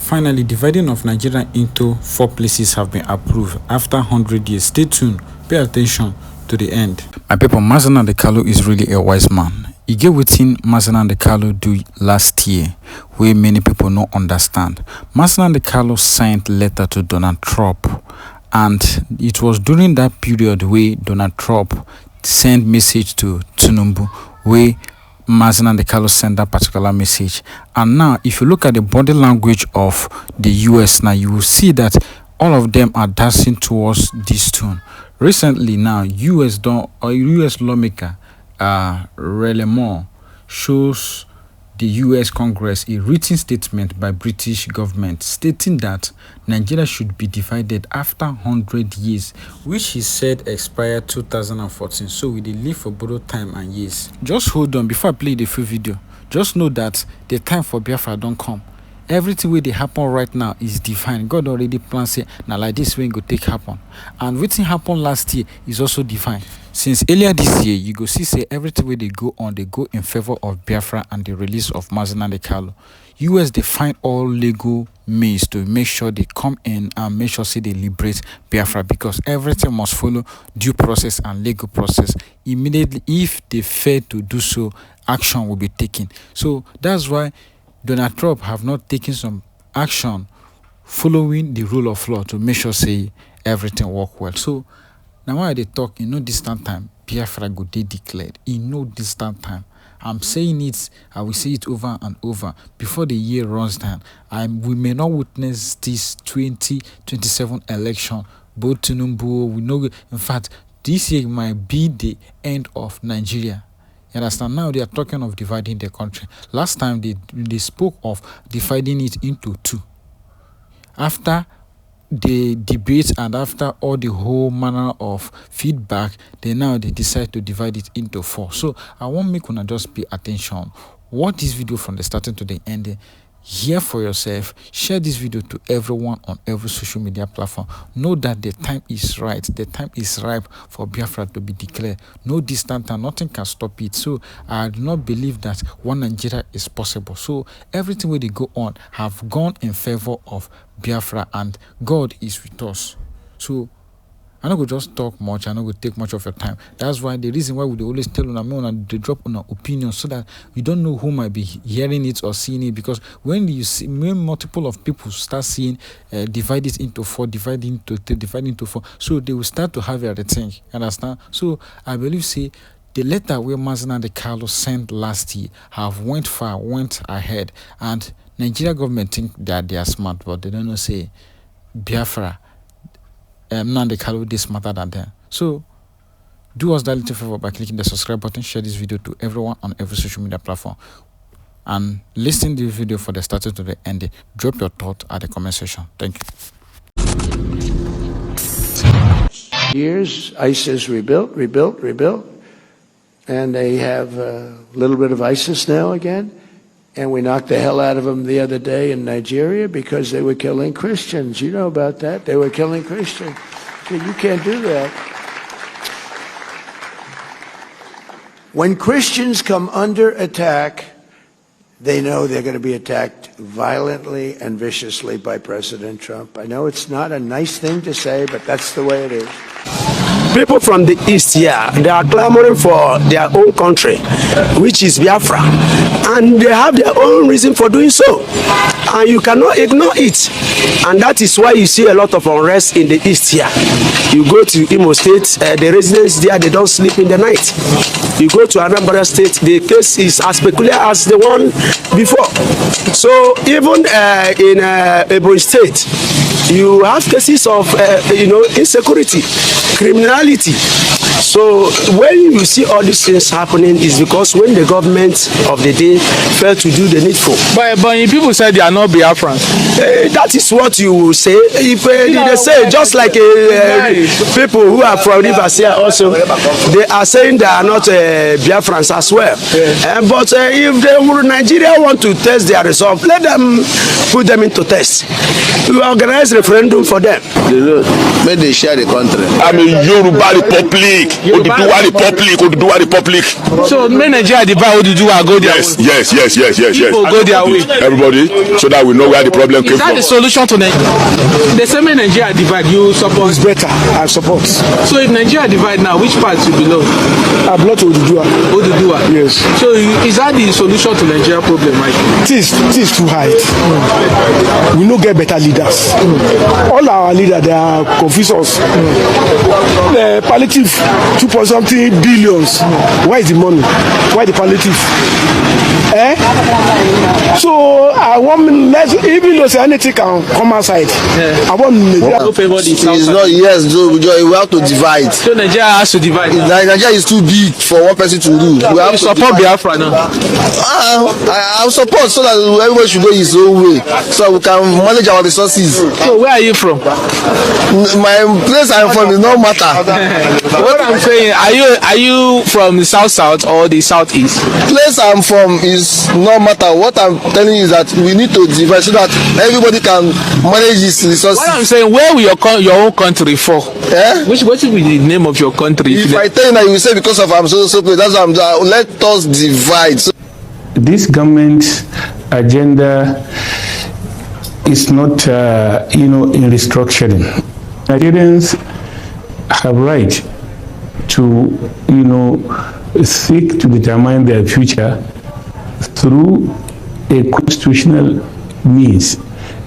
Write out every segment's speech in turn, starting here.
Finally, dividing of Nigeria into 4 places have been approved after 100 years. Stay tuned. Pay attention to the end. My people, Mazi Nnamdi Kanu is really a wise man. He get wetin Mazi Nnamdi Kanu do last year, where many people no understand. Mazi Nnamdi Kanu signed letter to Donald Trump, and it was during that period where Donald Trump sent message to Tinubu, where Mazi Nnamdi Kanu sent that particular message. And now, if you look at the body language of the US now, you will see that all of them are dancing towards this tune. Recently now, US lawmaker Relemore shows the US Congress a written statement by British government stating that Nigeria should be divided after 100 years, which he said expired 2014. So we dey live for borrowed time and years. Just hold on before I play the full video. Just know that the time for Biafra don't come. Everything wey dey happen right now is divine. God already planned say na like this way go take happen. And wetin happened last year is also divine. Since earlier this year, you go see say everything wey they go on, they go in favor of Biafra and the release of Mazi Nnamdi Kanu. US they find all legal means to make sure they come in and make sure say they liberate Biafra, because everything must follow due process and legal process. Immediately, if they fail to do so, action will be taken. So that's why Donald Trump have not taken some action following the rule of law to make sure say everything work well. So now why they talk in no distant time, Biafra go dey declared in no distant time. I'm saying it, I will say it over and over before the year runs down. We may not witness this 2027 election. Both Tinubu, we know. In fact, this year might be the end of Nigeria. You understand? Now they are talking of dividing the country. Last time they spoke of dividing it into 2. After the debate and after all the whole manner of feedback, they decide to divide it into 4. So I want make una just pay attention. Watch this video from the starting to the end. Hear for yourself. Share this video to everyone on every social media platform. Know that the time is right. The time is ripe for Biafra to be declared. No distant time, nothing can stop it. So I do not believe that one Nigeria is possible. So everything where they go on have gone in favor of Biafra, and God is with us. So I'm not going to just talk much. I'm not going to take much of your time. That's why the reason why we always tell on they drop on our opinion, so that we don't know who might be hearing it or seeing it. Because when multiple of people start seeing divide it into 4, divide into 3, divide into 4, so they will start to have everything. Understand? So I believe say the letter where Mazi Nnamdi Kanu sent last year have went ahead, and Nigeria government think that they are smart, but they don't know say Biafra. Nnamdi Kanu is smarter than them. So do us that little favor by clicking the subscribe button, share this video to everyone on every social media platform, and listen to the video for the starting to the end. Drop your thought at the comment section. Thank you. Years, ISIS rebuilt, and they have a little bit of ISIS now again. And we knocked the hell out of them the other day in Nigeria because they were killing Christians. You know about that. They were killing Christians. You can't do that. When Christians come under attack, they know they're going to be attacked violently and viciously by President Trump. I know it's not a nice thing to say, but that's the way it is. People from the east here, they are clamoring for their own country, which is Biafra, and they have their own reason for doing so, and you cannot ignore it. And that is why you see a lot of unrest in the east here. You go to Imo State, the residents there, they don't sleep in the night. You go to Anambra State, the case is as peculiar as the one before. So even in Ebonyi State, you have cases of insecurity, criminality. So when you see all these things happening, is because when the government of the day failed to do the needful. But people say they are not Biafrans. That is what you will say. If they say, just like people who are from Rivers here also, they are saying they are not Biafrans as well. But if Nigeria want to test their resolve, let them put them into test. We organize referendum for them. May they share the country. I'm a Yoruba Republic. Oduduwa Republic. So may Nigeria divide Oduduwa go their way. Yes. People go their way. Everybody, so that we know where the problem came from. Is that the solution to Nigeria? The same Nigeria divide, you support? It's better. I support. So if Nigeria divide now, which part you belong? I belong to Oduduwa. Oduduwa. Yes. So is that the solution to Nigeria problem, Mike? It is too high. We no get better leaders. All our leaders, they are confused us. The palliative 2.something billions. Where is the money? Why the palliative? So I want even though anything can come outside. I want it's not, yes, we have to divide. So Nigeria has to divide. Nigeria is too big for one person to rule. We have to support Biafra now. I support so that everybody should go his own way, so we can manage our resources. So where are you from? My place I'm from is no matter. What I'm saying, are you from the south or the southeast? Place I'm from is no matter. What I'm telling you is that we need to divide so that everybody can manage his resources. What I'm saying, where will your own country fall? What will be the name of your country? If I tell you that, you will say because of I'm so that's why let us divide. So this government's agenda is not, in restructuring. Nigerians have right to, seek to determine their future through a constitutional means.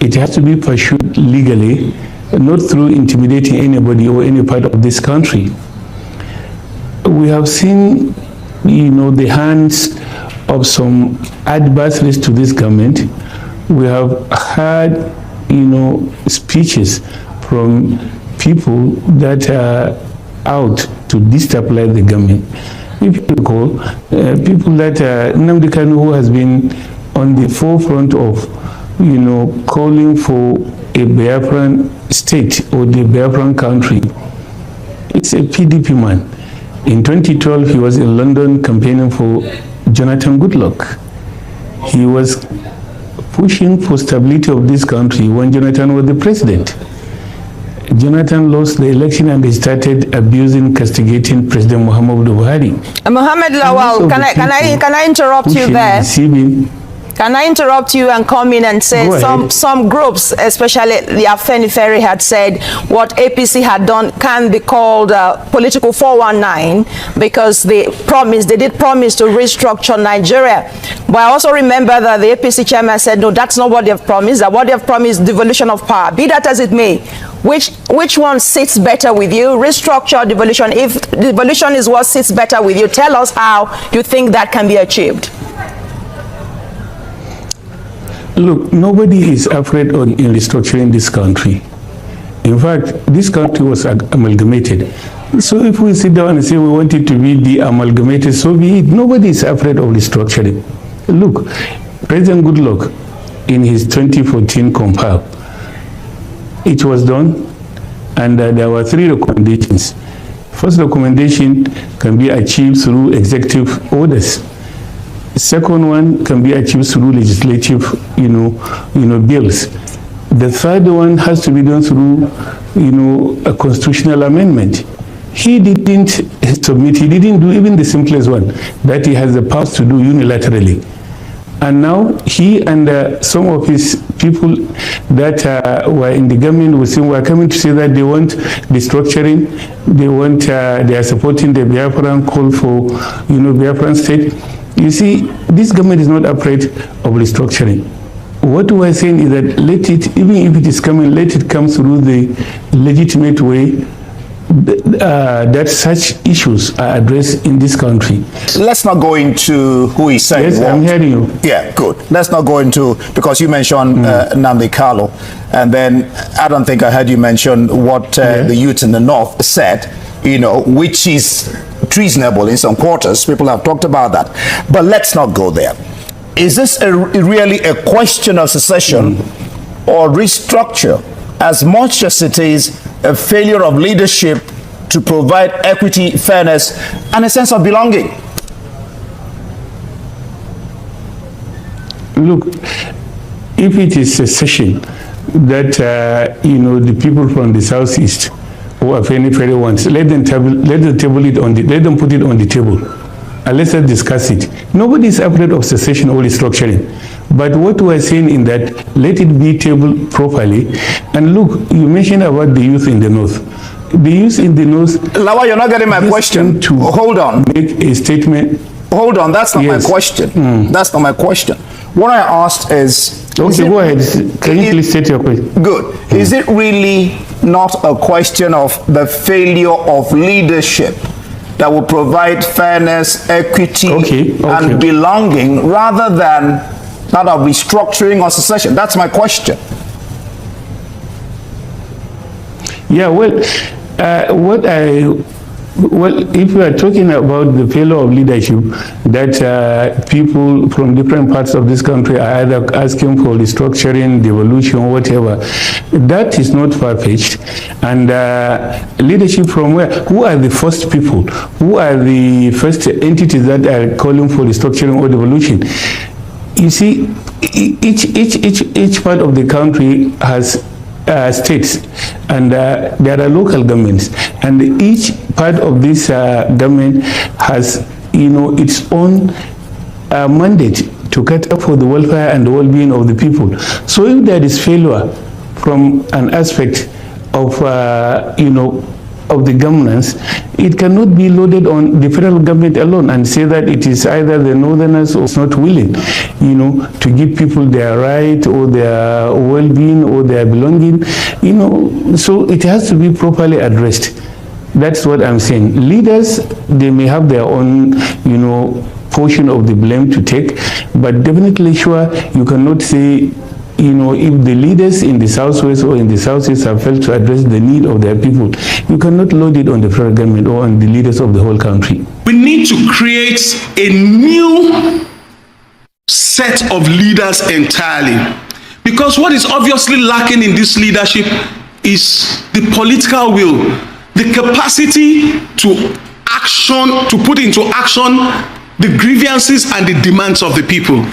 It has to be pursued legally, not through intimidating anybody or any part of this country. We have seen, the hands of some adversaries to this government. We have heard, speeches from people that are out to destabilize the government. If you recall, people that Nnamdi Kanu, who has been on the forefront of, calling for a Biafran state or the Biafran country, it's a PDP man. In 2012, he was in London campaigning for Jonathan Goodluck. He was pushing for stability of this country when Jonathan was the president. Jonathan lost the election and he started abusing, castigating President Muhammadu Buhari. Mohammed Lawal, can I interrupt you there? Can I interrupt you and come in and say some groups, especially the Afenifere, had said what APC had done can be called political 419 because they did promise to restructure Nigeria. But I also remember that the APC chairman said, no, that's not what they have promised. That what they have promised is devolution of power. Be that as it may, which one sits better with you? Restructure, devolution. If devolution is what sits better with you, tell us how you think that can be achieved. Look, nobody is afraid in restructuring this country. In fact, this country was amalgamated. So if we sit down and say we want it to be de-amalgamated, so be it. Nobody is afraid of restructuring. Look, President Goodluck, in his 2014 compile, it was done, and there were 3 recommendations. First recommendation can be achieved through executive orders. Second one can be achieved through legislative, bills. The third one has to be done through, a constitutional amendment. He didn't submit, he didn't do even the simplest one that he has the power to do unilaterally. And now he and some of his people that were in the government were coming to say that they want restructuring, they are supporting the Biafran call for, Biafran state. You see, this government is not afraid of restructuring. What we're saying is that let it, even if it is coming, let it come through the legitimate way that such issues are addressed in this country. Let's not go into who is saying yes, what. I'm hearing you. Yeah, good. Let's not go into, because you mentioned Nnamdi Kanu, and then I don't think I heard you mention what the youth in the north said, which is treasonable in some quarters. People have talked about that. But let's not go there. Is this really a question of secession or restructure, as much as it is a failure of leadership to provide equity, fairness, and a sense of belonging? Look, if it is secession that, the people from the southeast or Afenifere wants. Let them put it on the table. And let's discuss it. Nobody is afraid of secession or restructuring. But what we're saying in that, let it be tabled properly. And look, you mentioned about the youth in the north. The youth in the north... Lawa, you're not getting my question. Hold on. Make a statement. Hold on, that's not my question. That's not my question. What I asked is... Okay, go ahead. Can you please state your question? Good. Is it really not a question of the failure of leadership that will provide fairness, equity, and belonging rather than that of restructuring or secession? That's my question. Yeah, well, if we are talking about the failure of leadership, that people from different parts of this country are either asking for restructuring, devolution, whatever, that is not far-fetched. And leadership from where? Who are the first people? Who are the first entities that are calling for restructuring or devolution? You see, each part of the country has states, and there are local governments, and each part of this government has, its own mandate to cater for the welfare and the well-being of the people. So if there is failure from an aspect of, of the governance, it cannot be loaded on the federal government alone and say that it is either the northerners or not willing, to give people their right or their well-being or their belonging, so it has to be properly addressed. That's what I'm saying. Leaders, they may have their own, portion of the blame to take, but definitely sure you cannot say, if the leaders in the southwest or in the southeast have failed to address the need of their people, you cannot load it on the federal government or on the leaders of the whole country. We need to create a new set of leaders entirely, because what is obviously lacking in this leadership is the political will, the capacity to put into action the grievances and the demands of the people.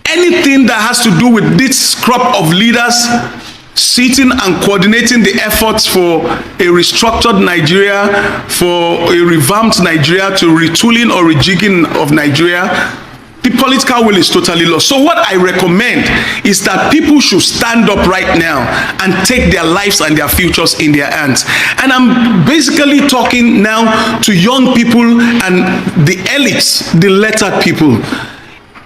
Anything that has to do with this crop of leaders sitting and coordinating the efforts for a restructured Nigeria, for a revamped Nigeria, to retooling or rejigging of Nigeria, the political will is totally lost. So what I recommend is that people should stand up right now and take their lives and their futures in their hands. And I'm basically talking now to young people and the elites, the lettered people.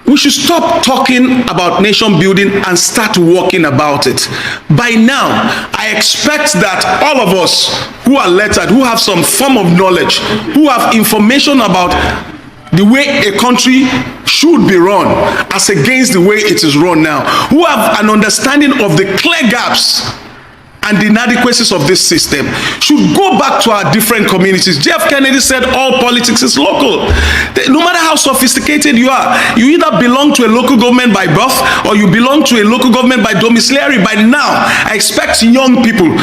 We should stop talking about nation building and start working about it. By now, I expect that all of us who are lettered, who have some form of knowledge, who have information about the way a country should be run as against the way it is run now, who have an understanding of the clear gaps and the inadequacies of this system, should go back to our different communities. Jeff Kennedy said all politics is local. No matter how sophisticated you are, you either belong to a local government by birth or you belong to a local government by domiciliary. By now, I expect young people,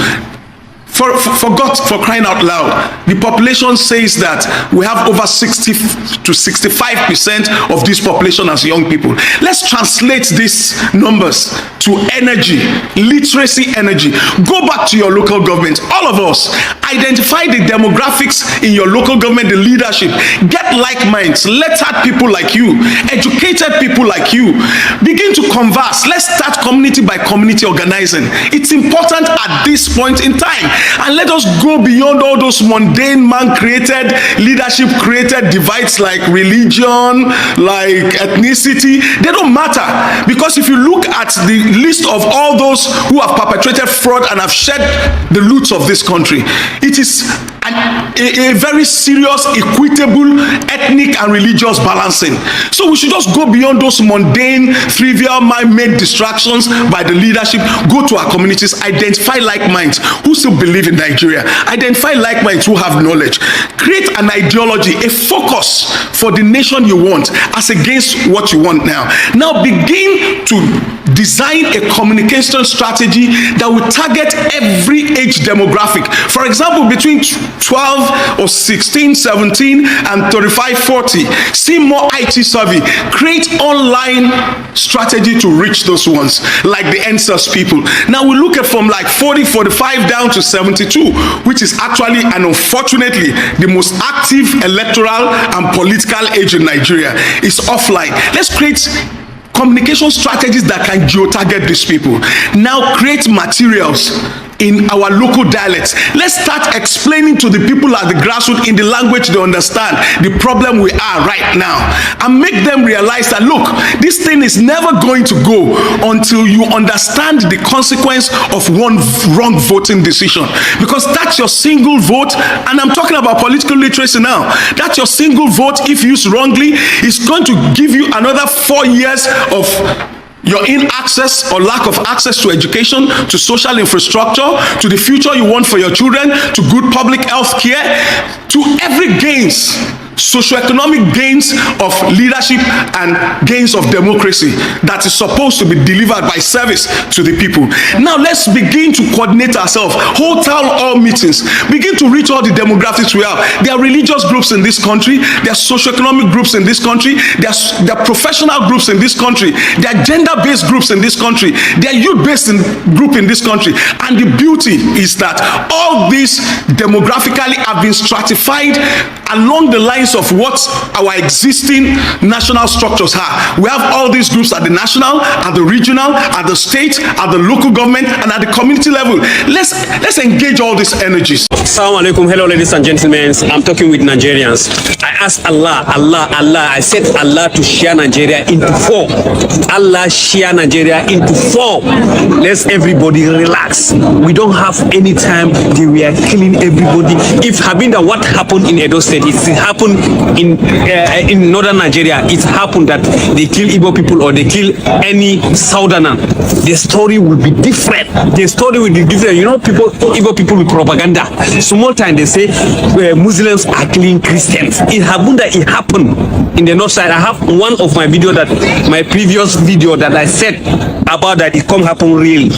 for crying out loud, the population says that we have over 60 to 65% of this population as young people. Let's translate these numbers to energy, literacy energy. Go back to your local government. All of us, identify the demographics in your local government, the leadership. Get like minds, lettered people like you, educated people like you. Begin to converse. Let's start community by community organizing. It's important at this point in time. And let us go beyond all those mundane man-created, leadership-created divides like religion, like ethnicity. They don't matter, because if you look at the list of all those who have perpetrated fraud and have shed the loot of this country, it is a very serious, equitable, ethnic and religious balancing. So we should just go beyond those mundane, trivial, man-made distractions by the leadership. Go to our communities, identify like minds who still believe in Nigeria, identify like minds who have knowledge, create an ideology, a focus for the nation you want as against what you want now. Now begin to design a communication strategy that will target every age demographic. For example, between 12 or 16, 17 and 35, 40, see more IT savvy, create online strategy to reach those ones, like the NSAS people. Now we look at from like 40, 45 down to 72, which is actually and unfortunately the most active electoral and political age in Nigeria. Is offline. Let's create communication strategies that can geo-target these people. Now create materials in our local dialects. Let's start explaining to the people at the grassroots in the language they understand the problem we are right now, and make them realize that, look, this thing is never going to go until you understand the consequence of one wrong voting decision, because that's your single vote. And I'm talking about political literacy now. That's your single vote, if used wrongly, is going to give you another 4 years of your inaccess or lack of access to education, to social infrastructure, to the future you want for your children, to good public health care, to every gains, socioeconomic gains of leadership and gains of democracy that is supposed to be delivered by service to the people. Now let's begin to coordinate ourselves, hold town hall meetings, begin to reach all the demographics we have. There are religious groups in this country, there are socioeconomic groups in this country, there are professional groups in this country, there are gender-based groups in this country, there are youth-based group in this country. And the beauty is that all these demographically have been stratified along the lines of what our existing national structures are. We have all these groups at the national, at the regional, at the state, at the local government, and at the community level. Let's engage all these energies. Assalamu alaikum. Hello, ladies and gentlemen. I'm talking with Nigerians. I asked Allah. I said Allah to share Nigeria into 4. Allah share Nigeria into 4. Let's everybody relax. We don't have any time. We are killing everybody. If Habinda, what happened in Edo State, it happened in northern Nigeria. It happened that they kill Igbo people or they kill any southerner. The story will be different. The story will be different. You know, Igbo people with propaganda. Small time they say Muslims are killing Christians. It happened in the north side. I have one of my video, that my previous video that I said about that, it come happen really.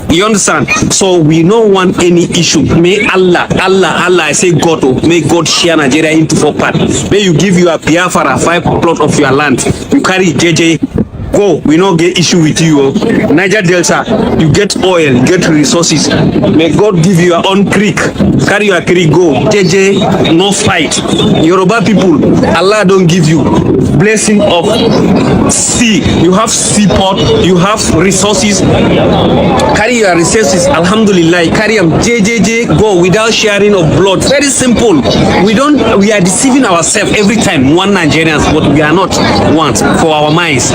You understand? So we don't want any issue. May Allah, I say God, may God share Nigeria into 4 parts. May you give your Biafra 5 plot of your land. You carry JJ. Go, we don't get issue with you. Niger Delta, you get oil, you get resources. May God give you your own creek. Carry your creek, go. JJ, no fight. Yoruba people, Allah don't give you blessing of sea. You have seaport, you have resources. Carry your resources, alhamdulillah. Carry them, JJJ, go without sharing of blood. Very simple. We are deceiving ourselves every time. One Nigerians, but we are not one for our minds.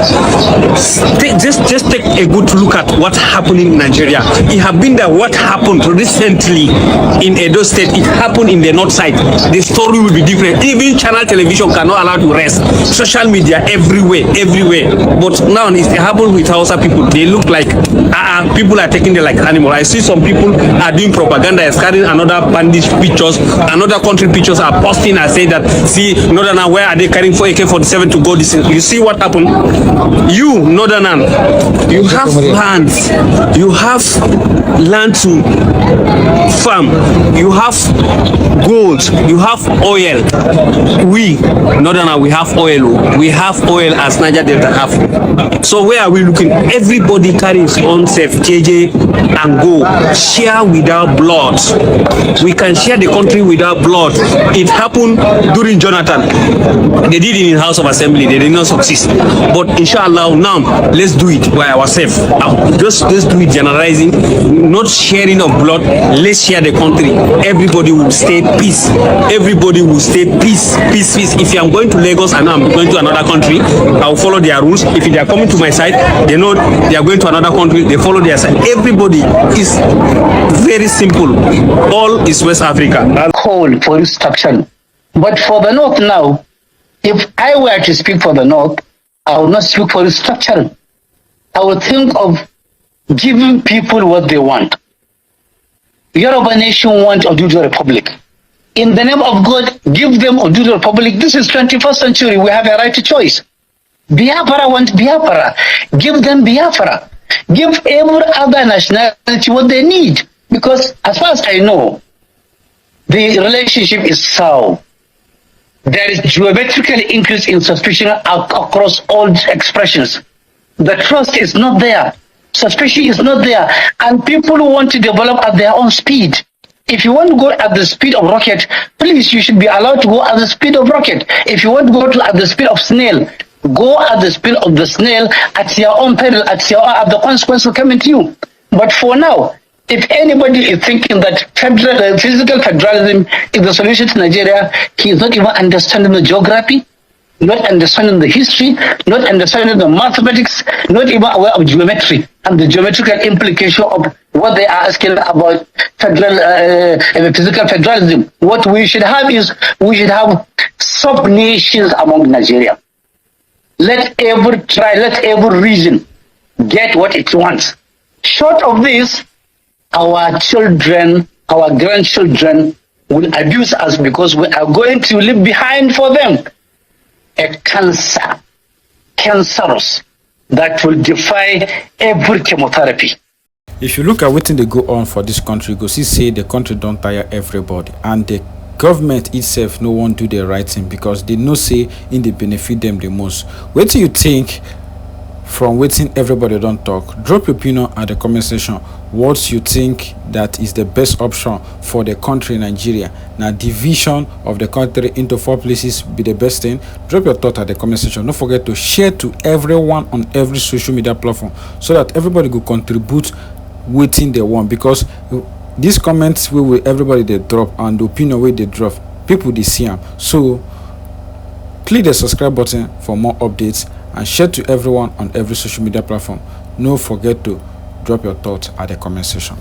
Just take a good look at what happened in Nigeria. It have been that what happened recently in Edo State, it happened in the north side. The story will be different. Even channel television cannot allow to rest. Social media everywhere. But now it happened with Hausa people. They look like people are taking them like animals. I see some people are doing propaganda, is carrying another bandage pictures, another country pictures are posting and say that, see, Northern, where are they carrying for AK-47 to go this? You see what happened? You, Northern, you have land, you have land to farm, you have gold, you have oil. We, Northern, we have oil as Niger Delta have. So where are we looking? Everybody carries on self, JJ, and go. Share without blood. We can share the country without blood. It happened during Jonathan. They did it in House of Assembly. They did not succeed. But inshallah, now let's do it by ourselves. Let's do it generalizing, not sharing of blood. Let's share the country. Everybody will stay peace. Everybody will stay peace. If I'm going to Lagos and I'm going to another country, I'll follow their rules. If they are coming to my side, they know they are going to another country, they follow their side. Everybody is very simple. All is West Africa. Call for restructuring. But for the North now, if I were to speak for the North, I would not speak for restructuring. I would think of giving people what they want. Yoruba nation wants Oduduwa Republic. In the name of God, give them Oduduwa Republic. This is 21st century. We have a right to choice. Biafra wants Biafra. Give them Biafra. Give every other nationality what they need. Because as far as I know, the relationship is sour. There is geometrically increase in suspicion across all expressions. The trust is not there. Suspicion is not there. And people want to develop at their own speed. If you want to go at the speed of rocket, please, you should be allowed to go at the speed of rocket. If you want to go at the speed of snail, go at the speed of the snail at your own peril, at the consequences coming to you. But for now, if anybody is thinking that physical federalism is the solution to Nigeria, he is not even understanding the geography, not understanding the history, not understanding the mathematics, not even aware of geometry and the geometrical implication of what they are asking about physical federalism. What we should have is, we should have sub-nations among Nigeria. Let every region get what it wants. Short of this, our children, our grandchildren will abuse us because we are going to leave behind for them a cancerous that will defy every chemotherapy. If you look at what they go on for this country, go see say the country don't tire everybody, and the government itself no one do the right thing because they know say in they benefit them the most. What do you think from waiting everybody don't talk? Drop your opinion at the comment section. What you think that is the best option for the country Nigeria? Now division of the country into 4 places be the best thing? Drop your thought at the comment section. Don't forget to share to everyone on every social media platform so that everybody will contribute waiting they want, because these comments will everybody they drop and the opinion where they drop people they see them. So click the subscribe button for more updates and share to everyone on every social media platform. Don't forget to drop your thoughts at the comment section.